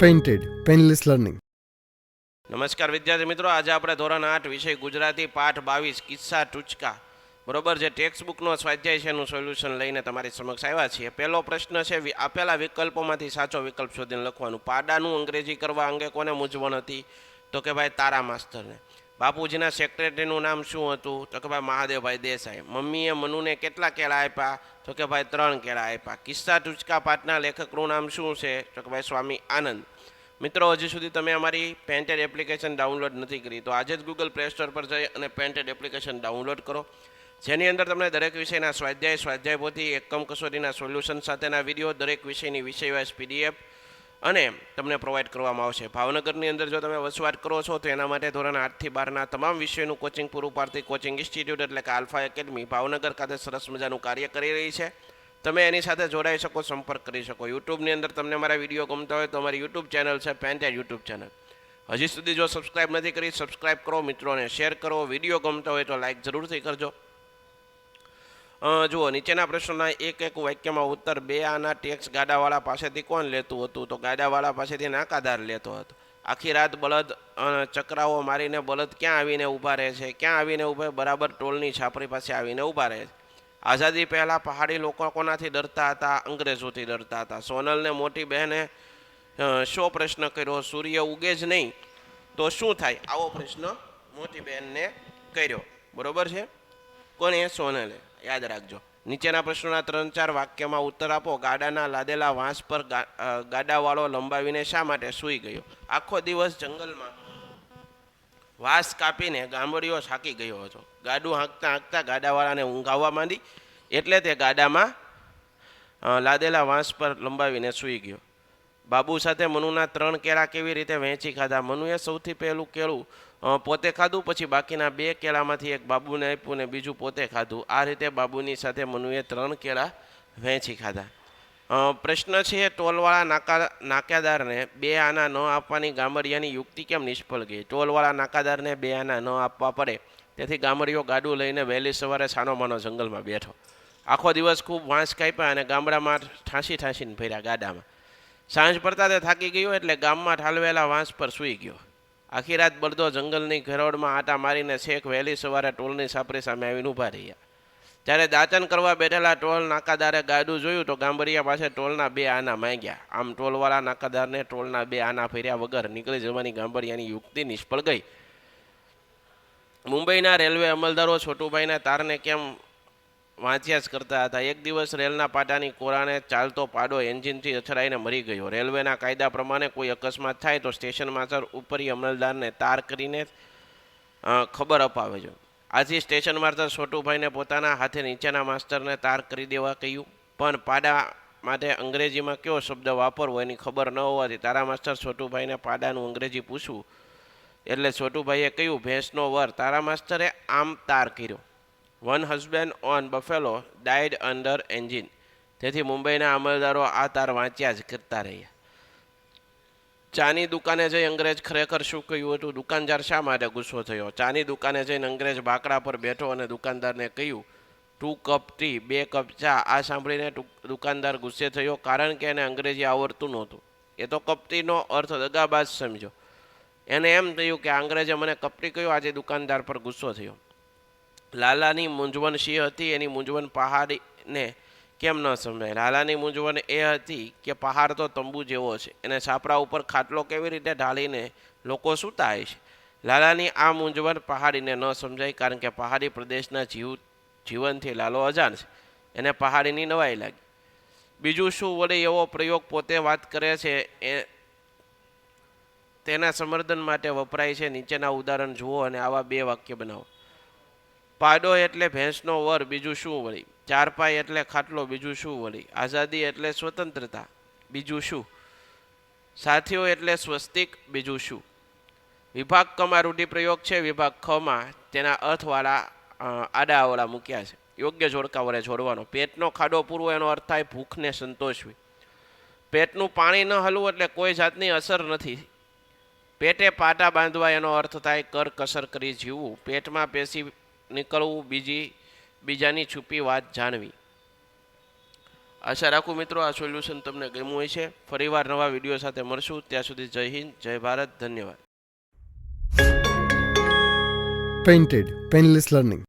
Painted painless learning. નમસ્કાર વિદ્યાર્થી મિત્રો, આજે આપણે ધોરણ 8 વિષય ગુજરાતી પાઠ 22 કિસ્સા ટૂચકા બરોબર જે ટેક્સ્ટ બુકનો સ્વાધ્યાય છે એનું સોલ્યુશન લઈને તમારી સમક્ષ આવ્યા છીએ. પહેલો પ્રશ્ન છે, આપેલા વિકલ્પોમાંથી સાચો વિકલ્પ શોધીને લખવાનું. પાડાનું અંગ્રેજી કરવા અંગે કોને મૂંઝવણ હતી? તો કે ભાઈ તારા માસ્તરને. બાપુજીના સેક્રેટરીનું નામ શું હતું? તો કે ભાઈ મહાદેવભાઈ દેસાઈ. મમ્મીએ મનુને કેટલા કેળા આપ્યા? તો કે ભાઈ 3 કેળા આપ્યા. કિસ્સા ટૂચકા પાઠના લેખકનું નામ શું છે? તો કે ભાઈ સ્વામી આનંદ. મિત્રો, હજી સુધી તમે અમારી પેન્ટેડ એપ્લિકેશન ડાઉનલોડ નથી કરી તો આજે જ ગૂગલ પ્લે સ્ટોર પર જઈ અને પેન્ટેડ એપ્લિકેશન ડાઉનલોડ કરો, જેની અંદર તમને દરેક વિષયના સ્વાધ્યાય પોથી, એકમ કસોટીના સોલ્યુશન સાથેના વિડીયો, દરેક વિષયની વિષયવાઇઝ PDF અને તમને પ્રોવાઈડ કરવામાં આવશે. ભાવનગરની અંદર જો તમે વસવાટ કરો છો તો એના માટે ધોરણ 8 થી 12ના તમામ વિષયોનું કોચિંગ પૂરું પાડતી કોચિંગ ઇન્સ્ટિટ્યૂટ એટલે કે આલ્ફા એકેડમી ભાવનગર ખાતે સરસ મજાનું કાર્ય કરી રહી છે. તમે એની સાથે જોડાઈ શકો, સંપર્ક કરી શકો. યુટ્યુબની અંદર તમને મારા વિડીયો ગમતા હોય તો અમારી યુટ્યુબ ચેનલ છે પેન્ટેડ યુટ્યુબ ચેનલ. હજી સુધી જો સબસ્ક્રાઇબ નથી કરી, સબસ્ક્રાઇબ કરો, મિત્રોને શેર કરો. વિડીયો ગમતા હોય તો લાઇક જરૂરથી કરજો. જુઓ, નીચેના પ્રશ્નોના એક વાક્યમાં ઉત્તર. 2 આના ટેક્સ ગાડાવાળા પાસેથી કોણ લેતું હતું? તો ગાડાવાળા પાસેથી નાકાદાર લેતો હતો. આખી રાત બળદ ચકરાવો મારીને બળદ ક્યાં આવીને ઊભા રહે છે? ક્યાં આવીને ઊભા? બરાબર ટોલની છાપરી પાસે આવીને ઊભા રહે છે. આઝાદી પહેલાં પહાડી લોકો કોનાથી ડરતા હતા? અંગ્રેજોથી ડરતા હતા. સોનલને મોટી બહેને શો પ્રશ્ન કર્યો? સૂર્ય ઉગે જ નહીં તો શું થાય? આવો પ્રશ્ન મોટી બહેનને કર્યો. બરોબર છે? કોને? સોનલે. યાદ રાખજો. નીચેના પ્રશ્નોના 3-4 વાક્યમાં ઉત્તર આપો. ગાડાના લાદેલા વાંસ પર ગાડાવાળો લંબાવીને શા માટે સૂઈ ગયો? આખો દિવસ જંગલમાં વાંસ કાપીને ગામડીઓ થાકી ગયો હતો. ગાડું હાંકતા હાંકતા ગાડાવાળાને ઊંઘ આવવા માંડી એટલે તે ગાડામાં લાદેલા વાંસ પર લંબાવીને સૂઈ ગયો. બાબુ સાથે મનુના 3 કેળા કેવી રીતે વહેંચી ખાધા? મનુએ સૌથી પહેલું કેળું પોતે ખાધું, પછી બાકીના 2 કેળામાંથી એક બાબુને આપ્યું ને બીજું પોતે ખાધું. આ રીતે બાબુની સાથે મનુએ 3 કેળા વહેંચી ખાધા. પ્રશ્ન છે, ટોલવાળા નાકાદારને 2 આના ન આપવાની ગામડિયાની યુક્તિ કેમ નિષ્ફળ ગઈ? ટોલવાળા નાકાદારને 2 આના ન આપવા પડે તેથી ગામડીઓ ગાડું લઈને વહેલી સવારે સાનો-માનો જંગલમાં બેઠો. આખો દિવસ ખૂબ વાંસ કાપ્યા અને ગામડામાં ઠાંસીને ફર્યા ગાડામાં. સાંજ પડતા તે થાકી ગયો એટલે ગામમાં ઠાલવેલા વાંસ પર સૂઈ ગયો. આખી રાત બળદો જંગલની ઘેરોડમાં આટા મારીને છેક વહેલી સવારે ટોલની છાપરી સામે આવીને ઊભા રહ્યા. જ્યારે દાંતન કરવા બેઠેલા ટોલ નાકાદારે ગાડું જોયું તો ગામડિયા પાસે ટોલના 2 આના માંગ્યા. આમ ટોલવાળા નાકાદારને ટોલના 2 આના ફેર્યા વગર નીકળી જવાની ગામડિયાની યુક્તિ નિષ્ફળ ગઈ. મુંબઈના રેલવે અમલદારો છોટુભાઈના તારને કેમ વાંચ્યા જ કરતા હતા? એક દિવસ રેલના પાટાની કોરાને ચાલતો પાડો એન્જિનથી અથડાઈને મરી ગયો. રેલવેના કાયદા પ્રમાણે કોઈ અકસ્માત થાય તો સ્ટેશન માસ્ટર ઉપરી અમલદારને તાર કરીને ખબર અપાવે છે. આથી સ્ટેશન માસ્ટર છોટુભાઈને પોતાના હાથે નીચેના માસ્ટરને તાર કરી દેવા કહ્યું, પણ પાડા માટે અંગ્રેજીમાં કયો શબ્દ વાપરવો એની ખબર ન હોવાથી તારા માસ્ટર છોટુભાઈને પાડાનું અંગ્રેજી પૂછવું એટલે છોટુભાઈએ કહ્યું, ભેંસનો વર. તારા માસ્ટરે આમ તાર કર્યો. 1 husband on buffalo died under engine. તેથી મુંબઈના અમલદારો આ તાર વાંચ્યા જ કરતા રહ્યા. ચાની દુકાને જઈ અંગ્રેજ ખરેખર શું કહ્યું હતું? દુકાનદાર શા માટે ગુસ્સો થયો? ચાની દુકાને જઈને અંગ્રેજ બાકડા પર બેઠો અને દુકાનદારને કહ્યું 2 કપ ટી, 2 કપ ચા. આ સાંભળીને દુકાનદાર ગુસ્સે થયો, કારણ કે એને અંગ્રેજી આવડતું નહોતું. એ તો કપટીનો અર્થ દગાબાજ સમજો. એને એમ થયું કે અંગ્રેજે મને કપટી કહ્યું. આજે દુકાનદાર પર ગુસ્સો થયો. લાલાની મૂંઝવણ શી હતી? એની મૂંઝવણ પહાડીને કેમ ન સમજાય? લાલાની મૂંઝવણ એ હતી કે પહાડ તો તંબુ જેવો છે, એને છાપરા ઉપર ખાટલો કેવી રીતે ઢાળીને લોકો સૂતા હોય છે. લાલાની આ મૂંઝવણ પહાડીને ન સમજાય કારણ કે પહાડી પ્રદેશના જીવનથી લાલો અજાણ છે. એને પહાડીની નવાઈ લાગી. બીજું શું વળી એવો પ્રયોગ પોતે વાત કરે છે તેના સમર્થન માટે વપરાય છે? નીચેના ઉદાહરણ જુઓ અને આવા 2 વાક્ય બનાવો. પાડો એટલે ભેંસનો વર, બીજું શું વળી? 4 પાય એટલે ખાટલો, બીજું શું વળી? આઝાદી એટલે સ્વતંત્રતા, બીજું શું? સાથીઓ એટલે સ્વસ્તિક, બીજું શું? વિભાગ કમાં રૂઢિપ્રયોગ છે. વિભાગ ખમાં તેના અર્થવાળા આડાઅવળા મૂક્યા છે. યોગ્ય જોડકા વડે જોડવાનો. પેટનો ખાડો પૂરવો એનો અર્થ થાય ભૂખને સંતોષવી. પેટનું પાણી ન હલવું એટલે કોઈ જાતની અસર નથી. પેટે પાટા બાંધવા એનો અર્થ થાય કરકસર કરી જીવવું. પેટમાં પેસી નીકળવું, બીજાની છુપી વાત જાણવી. આશા રાખું મિત્રો આ સોલ્યુશન તમને ગમ્યું હોય છે. ફરીવાર નવા વિડીયો સાથે મળશું. ત્યાં સુધી જય હિન્દ, જય ભારત, ધન્યવાદ. Painted Painless Learning.